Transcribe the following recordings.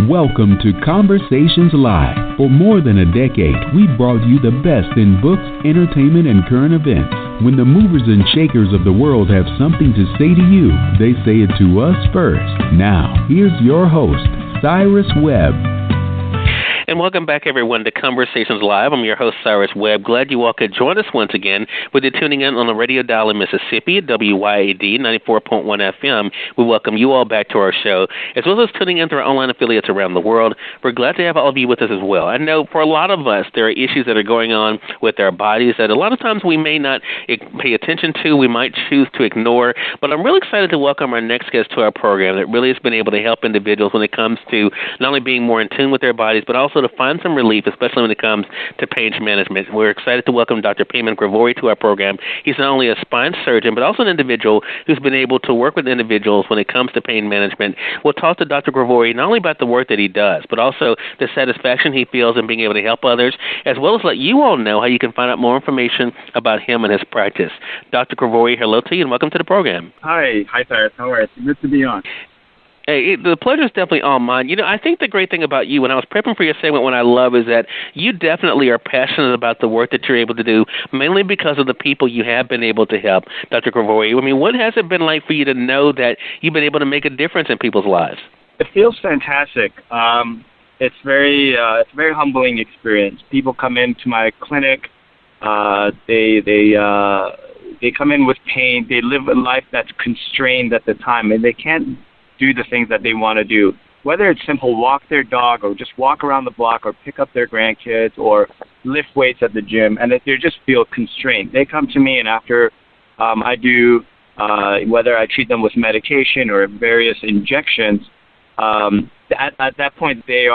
Welcome to Conversations Live. For more than a decade, we've brought you the best in books, entertainment, and current events. When the movers and shakers of the world have something to say to you, they say it to us first. Now, here's your host, Cyrus Webb. And welcome back, everyone, to Conversations Live. I'm your host, Cyrus Webb. Glad you all could join us once again, whether you're tuning in on the radio dial in Mississippi at WYAD 94.1 FM. We welcome you all back to our show, as well as tuning in to our online affiliates around the world. We're glad to have all of you with us as well. I know for a lot of us, there are issues that are going on with our bodies that a lot of times we may not pay attention to, we might choose to ignore, but I'm really excited to welcome our next guest to our program that really has been able to help individuals when it comes to not only being more in tune with their bodies, but also to find some relief, especially when it comes to pain management. We're excited to welcome Dr. Peyman Gravori to our program. He's not only a spine surgeon, but also an individual who's been able to work with individuals when it comes to pain management. We'll talk to Dr. Gravori not only about the work that he does, but also the satisfaction he feels in being able to help others, as well as let you all know how you can find out more information about him and his practice. Dr. Gravori, hello to you and welcome to the program. Hi, Cyrus. How are you? It's good to be on. Hey, the pleasure is definitely all mine. You know, I think the great thing about you, when I was prepping for your segment, what I love is that you definitely are passionate about the work that you're able to do, mainly because of the people you have been able to help, Dr. Gravori. I mean, what has it been like for you to know that you've been able to make a difference in people's lives? It feels fantastic. It's very humbling experience. People come into my clinic. They come in with pain. They live a life that's constrained at the time, and they can't do the things that they want to do, whether it's simple walk their dog or just walk around the block or pick up their grandkids or lift weights at the gym, and that they just feel constrained. They come to me, and after I do, whether I treat them with medication or various injections, at that point they're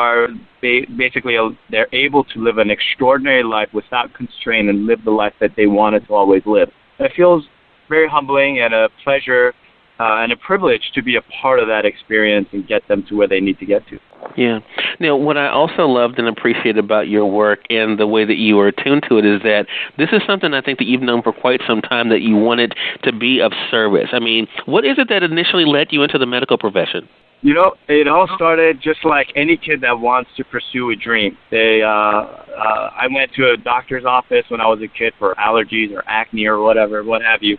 able to live an extraordinary life without constraint and live the life that they wanted to always live. And it feels very humbling and a pleasure and a privilege to be a part of that experience and get them to where they need to get to. Yeah. Now, what I also loved and appreciated about your work and the way that you are attuned to it is that this is something I think that you've known for quite some time, that you wanted to be of service. I mean, what is it that initially led you into the medical profession? You know, it all started just like any kid that wants to pursue a dream. I went to a doctor's office when I was a kid for allergies or acne or whatever, what have you.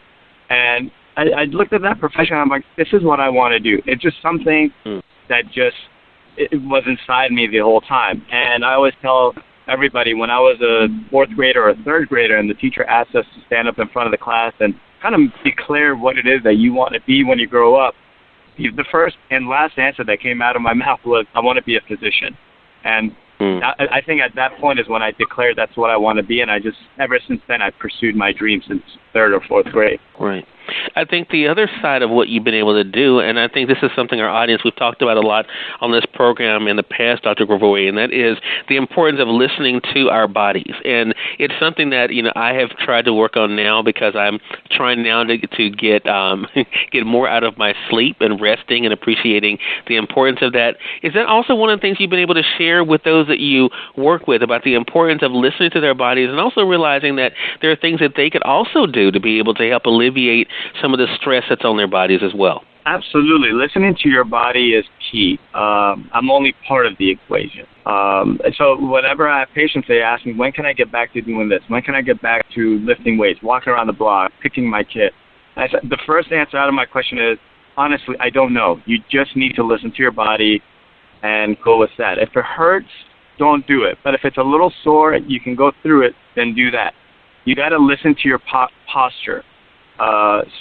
And I looked at that profession, and I'm like, this is what I want to do. It's just something that it was inside me the whole time. And I always tell everybody, when I was a fourth grader or a third grader and the teacher asked us to stand up in front of the class and kind of declare what it is that you want to be when you grow up, the first and last answer that came out of my mouth was, I want to be a physician. And I think at that point is when I declared that's what I want to be, and ever since then, I've pursued my dream since third or fourth grade. Right. I think the other side of what you've been able to do, and I think this is something our audience, we've talked about a lot on this program in the past, Dr. Gravori, and that is the importance of listening to our bodies. And it's something that, you know, I have tried to work on now, because I'm trying now to get get more out of my sleep and resting and appreciating the importance of that. Is that also one of the things you've been able to share with those that you work with, about the importance of listening to their bodies and also realizing that there are things that they could also do to be able to help alleviate some of the stress that's on their bodies as well? Absolutely. Listening to your body is key. I'm only part of the equation. So whenever I have patients, they ask me, when can I get back to doing this? When can I get back to lifting weights, walking around the block, picking my kid? I said, the first answer out of my question is, honestly, I don't know. You just need to listen to your body and go with that. If it hurts, don't do it. But if it's a little sore, you can go through it, then do that. You got to listen to your posture.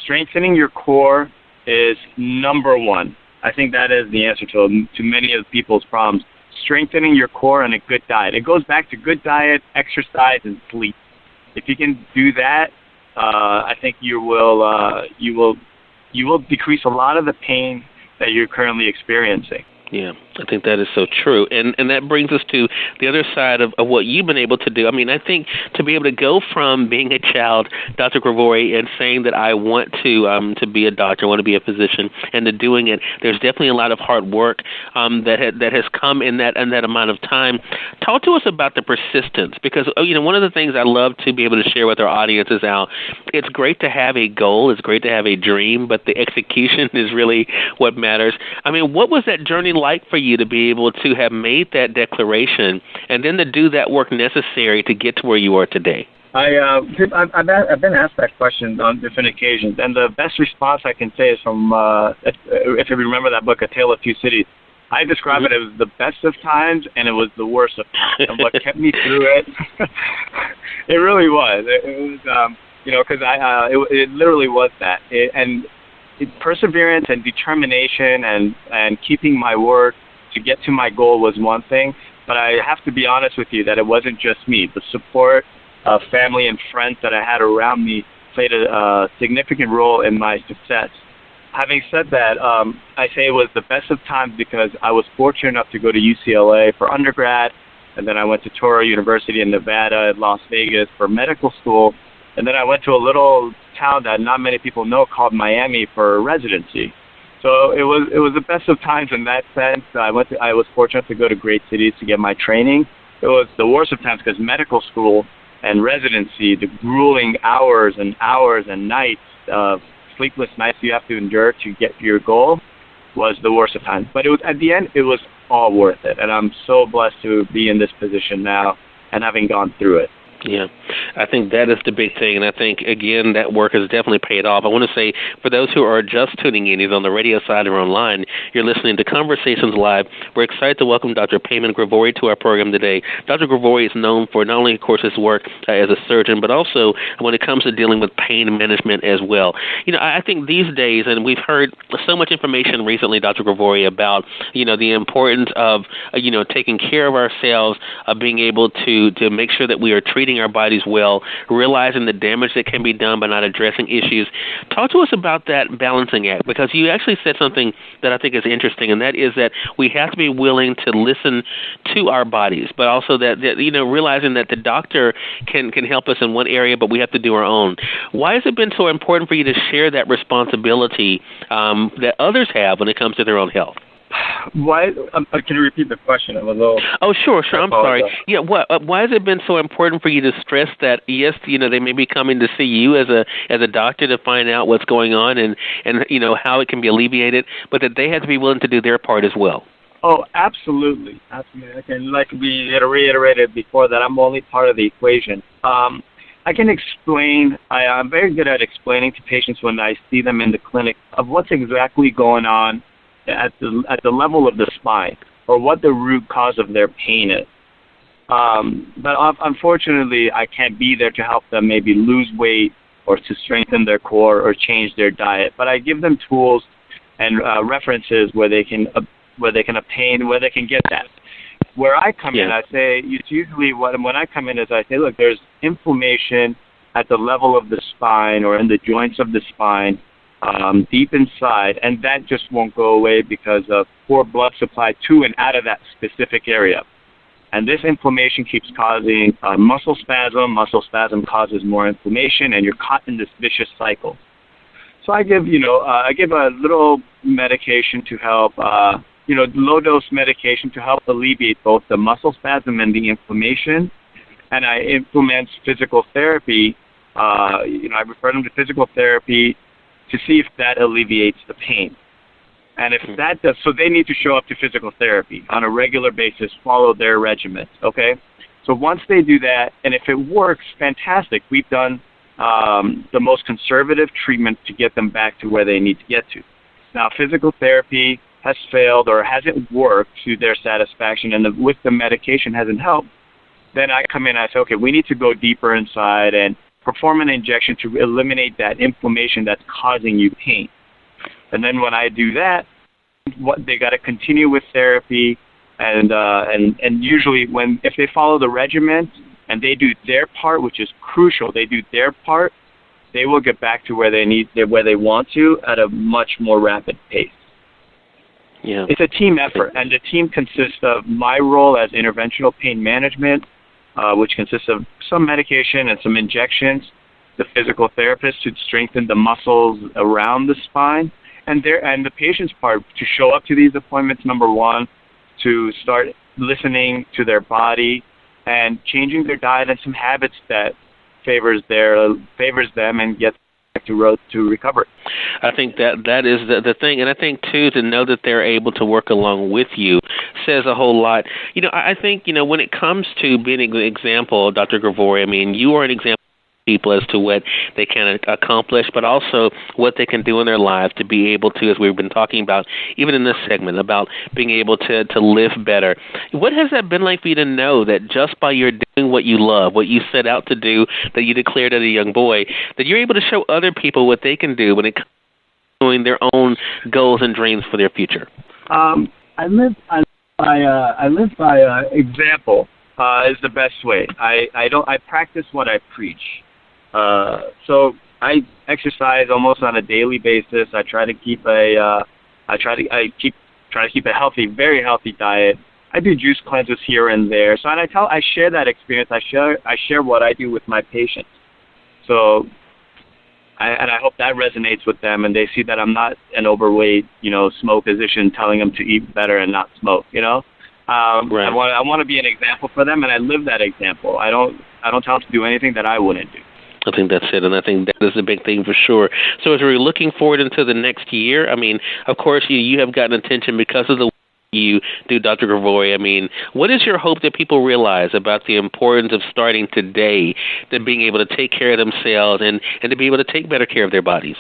Strengthening your core is number one. I think that is the answer to many of people's problems. Strengthening your core and a good diet. It goes back to good diet, exercise, and sleep. If you can do that, I think you will decrease a lot of the pain that you're currently experiencing. Yeah, I think that is so true. And that brings us to the other side of what you've been able to do. I mean, I think to be able to go from being a child, Dr. Gravori, and saying that I want to be a doctor, I want to be a physician, and to doing it, there's definitely a lot of hard work that has come in that amount of time. Talk to us about the persistence, because one of the things I love to be able to share with our audience is how it's great to have a goal, it's great to have a dream, but the execution is really what matters. I mean, what was that journey like for you to be able to have made that declaration and then to do that work necessary to get to where you are today? I've been asked that question on different occasions, and the best response I can say is from, if you remember that book, A Tale of Two Cities. I describe it as the best of times, and it was the worst of times. And what kept me through it, it really was. It was, because it literally was that. Perseverance and determination and keeping my word to get to my goal was one thing, but I have to be honest with you that it wasn't just me. The support of family and friends that I had around me played a significant role in my success. Having said that, I say it was the best of times because I was fortunate enough to go to UCLA for undergrad, and then I went to Touro University in Nevada and Las Vegas for medical school, and then I went to a little town that not many people know called Miami for residency. So it was the best of times in that sense. I was fortunate to go to great cities to get my training. It was the worst of times because medical school and residency, the grueling hours and nights of sleepless nights you have to endure to get your goal, was the worst of times. But at the end, it was all worth it. And I'm so blessed to be in this position now and having gone through it. Yeah, I think that is the big thing, and I think, again, that work has definitely paid off. I want to say, for those who are just tuning in, either on the radio side or online, you're listening to Conversations Live. We're excited to welcome Dr. Peyman Gravori to our program today. Dr. Gravori is known for not only, of course, his work as a surgeon, but also when it comes to dealing with pain management as well. I think these days, and we've heard so much information recently, Dr. Gravori, about, the importance of, taking care of ourselves, of being able to make sure that we are treating our bodies well, realizing the damage that can be done by not addressing issues. Talk to us about that balancing act, because you actually said something that I think is interesting, and that is that we have to be willing to listen to our bodies, but also that realizing that the doctor can help us in one area, but we have to do our own. Why has it been so important for you to share that responsibility that others have when it comes to their own health? Why? Can you repeat the question? I'm a little. Oh, sure. I'm sorry. Yeah. Why has it been so important for you to stress that? Yes, they may be coming to see you as a doctor to find out what's going on and how it can be alleviated, but that they have to be willing to do their part as well. Oh, absolutely. Absolutely. I can, like we reiterated before, that I'm only part of the equation. I can explain. I'm very good at explaining to patients when I see them in the clinic of what's exactly going on at the level of the spine, or what the root cause of their pain is. But unfortunately, I can't be there to help them maybe lose weight or to strengthen their core or change their diet. But I give them tools and references where they can obtain, where they can get that. Where I come in, I say, it's usually when I come in is I say, look, there's inflammation at the level of the spine or in the joints of the spine, deep inside, and that just won't go away because of poor blood supply to and out of that specific area. And this inflammation keeps causing muscle spasm. Muscle spasm causes more inflammation, and you're caught in this vicious cycle. So I give, a little medication to help, low-dose medication to help alleviate both the muscle spasm and the inflammation. And I implement physical therapy. I refer them to physical therapy to see if that alleviates the pain. And if that does, so they need to show up to physical therapy on a regular basis, follow their regimen, okay? So once they do that, and if it works, fantastic. We've done the most conservative treatment to get them back to where they need to get to. Now, physical therapy has failed or hasn't worked to their satisfaction, and with the medication hasn't helped, then I come in and I say, okay, we need to go deeper inside and perform an injection to eliminate that inflammation that's causing you pain. And then when I do that, they got to continue with therapy, and usually if they follow the regimen and they do their part, which is crucial, they do their part, they will get back to where they want to at a much more rapid pace. Yeah. It's a team effort, and the team consists of my role as interventional pain management, which consists of some medication and some injections, the physical therapist to strengthen the muscles around the spine, and the patient's part to show up to these appointments, number one, to start listening to their body and changing their diet and some habits that favors them and gets back back to recovery. I think that is the thing, and I think too to know that they're able to work along with you says a whole lot. I think when it comes to being an example, Dr. Gravori, I mean, you are an example of people as to what they can accomplish, but also what they can do in their lives to be able to, as we've been talking about, even in this segment, about being able to live better. What has that been like for you to know that just by your doing what you love, what you set out to do, that you declared as a young boy, that you're able to show other people what they can do when it comes to doing their own goals and dreams for their future? I live by example. Is the best way. I practice what I preach. So I exercise almost on a daily basis. I try to keep a healthy, very healthy diet. I do juice cleanses here and there. So I share that experience. I share what I do with my patients. So I hope that resonates with them, and they see that I'm not an overweight, smoke physician telling them to eat better and not smoke. Right. I want to be an example for them, and I live that example. I don't tell them to do anything that I wouldn't do. I think that's it, and I think that is the big thing for sure. So as we're looking forward into the next year, I mean, of course, you have gotten attention because of the work you do, Dr. Gravori. I mean, what is your hope that people realize about the importance of starting today, to being able to take care of themselves and to be able to take better care of their bodies?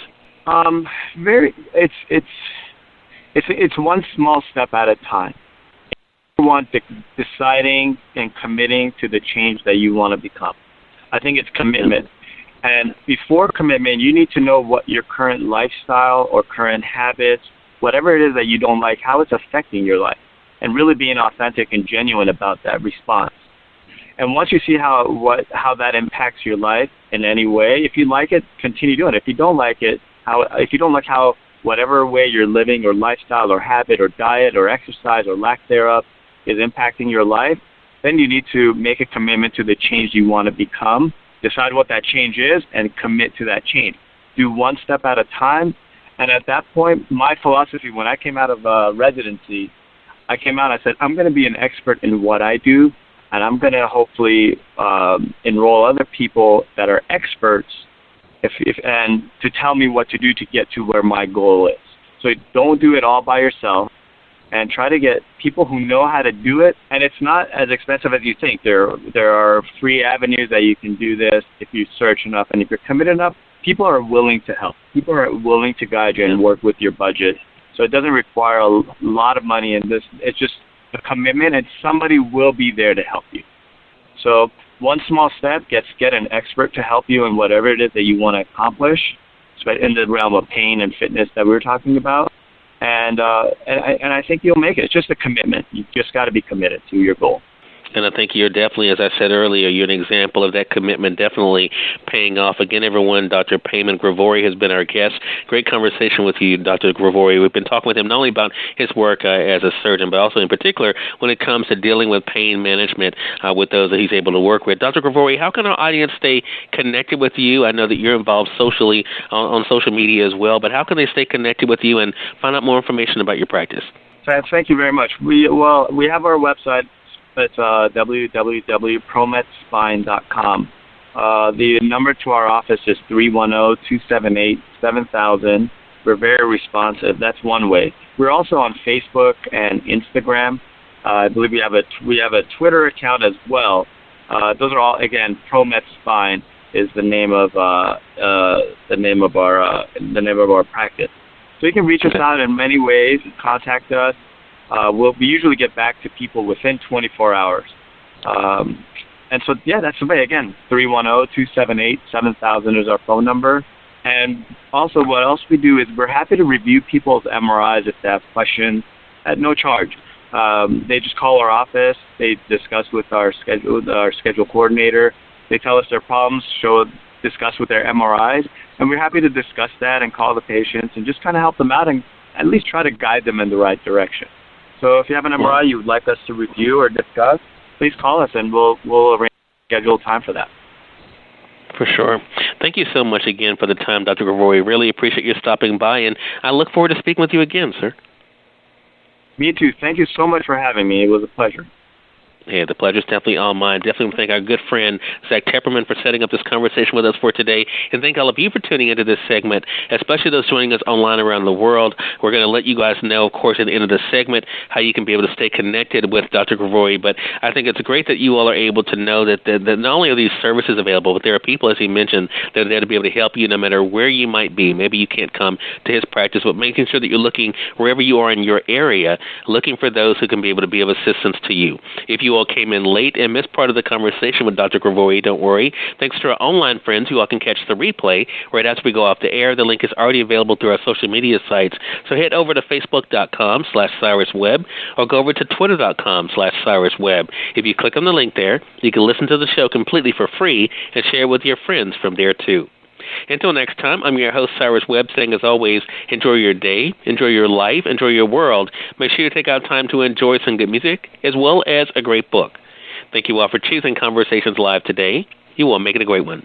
It's one small step at a time. One, deciding and committing to the change that you want to become. I think it's commitment. And before commitment, you need to know what your current lifestyle or current habits, whatever it is that you don't like, how it's affecting your life, and really being authentic and genuine about that response. And once you see how that impacts your life in any way, if you like it, continue doing it. If you don't like it, if you don't like how whatever way you're living or lifestyle or habit or diet or exercise or lack thereof is impacting your life, then you need to make a commitment to the change you want to become, decide what that change is, and commit to that change. Do one step at a time. And at that point, my philosophy, when I came out of residency, I said, I'm going to be an expert in what I do, and I'm going to hopefully enroll other people that are experts and to tell me what to do to get to where my goal is. So don't do it all by yourself, and try to get people who know how to do it. And it's not as expensive as you think. There are free avenues that you can do this if you search enough, and if you're committed enough, people are willing to help. People are willing to guide you and work with your budget. So it doesn't require a lot of money in this. It's just a commitment, and somebody will be there to help you. So one small step, get an expert to help you in whatever it is that you want to accomplish, in the realm of pain and fitness that we were talking about. And I think you'll make it. It's just a commitment. You just got to be committed to your goal. And I think you're definitely, as I said earlier, you're an example of that commitment definitely paying off. Again, everyone, Dr. Peyman Gravori has been our guest. Great conversation with you, Dr. Gravori. We've been talking with him not only about his work as a surgeon, but also in particular when it comes to dealing with pain management with those that he's able to work with. Dr. Gravori, how can our audience stay connected with you? I know that you're involved socially on social media as well, but how can they stay connected with you and find out more information about your practice? Thank you very much. We have our website. It's www.promedspine.com. The number to our office is 310-278-7000. We're very responsive. That's one way. We're also on Facebook and Instagram. I believe we have a Twitter account as well. Those are all, again, ProMed Spine is the name of our practice. So you can reach us out in many ways. Contact us. We usually get back to people within 24 hours. And so, that's the way. Again, 310-278-7000 is our phone number. And also what else we do is we're happy to review people's MRIs if they have questions at no charge. They just call our office. They discuss with our schedule coordinator. They tell us their problems, discuss with their MRIs. And we're happy to discuss that and call the patients and just kind of help them out and at least try to guide them in the right direction. So if you have an MRI you would like us to review or discuss, please call us and we'll arrange schedule time for that. For sure. Thank you so much again for the time, Dr. Gravori. Really appreciate you stopping by, and I look forward to speaking with you again, sir. Me too. Thank you so much for having me. It was a pleasure. Hey, the pleasure's definitely all mine. Definitely want to thank our good friend, Zach Tepperman, for setting up this conversation with us for today. And thank all of you for tuning into this segment, especially those joining us online around the world. We're going to let you guys know, of course, at the end of the segment, how you can be able to stay connected with Dr. Gravori. But I think it's great that you all are able to know that not only are these services available, but there are people, as he mentioned, that are there to be able to help you no matter where you might be. Maybe you can't come to his practice, but making sure that you're looking wherever you are in your area, looking for those who can be able to be of assistance to you. If you all came in late and missed part of the conversation with Dr. Gravori, don't worry. Thanks to our online friends, you all can catch the replay right after we go off the air. The link is already available through our social media sites. So head over to Facebook.com/Cyrus Webb or go over to Twitter.com/Cyrus Webb. If you click on the link there, you can listen to the show completely for free and share with your friends from there too. Until next time, I'm your host, Cyrus Webb, saying, as always, enjoy your day, enjoy your life, enjoy your world. Make sure you take out time to enjoy some good music as well as a great book. Thank you all for choosing Conversations Live today. You all make it a great one.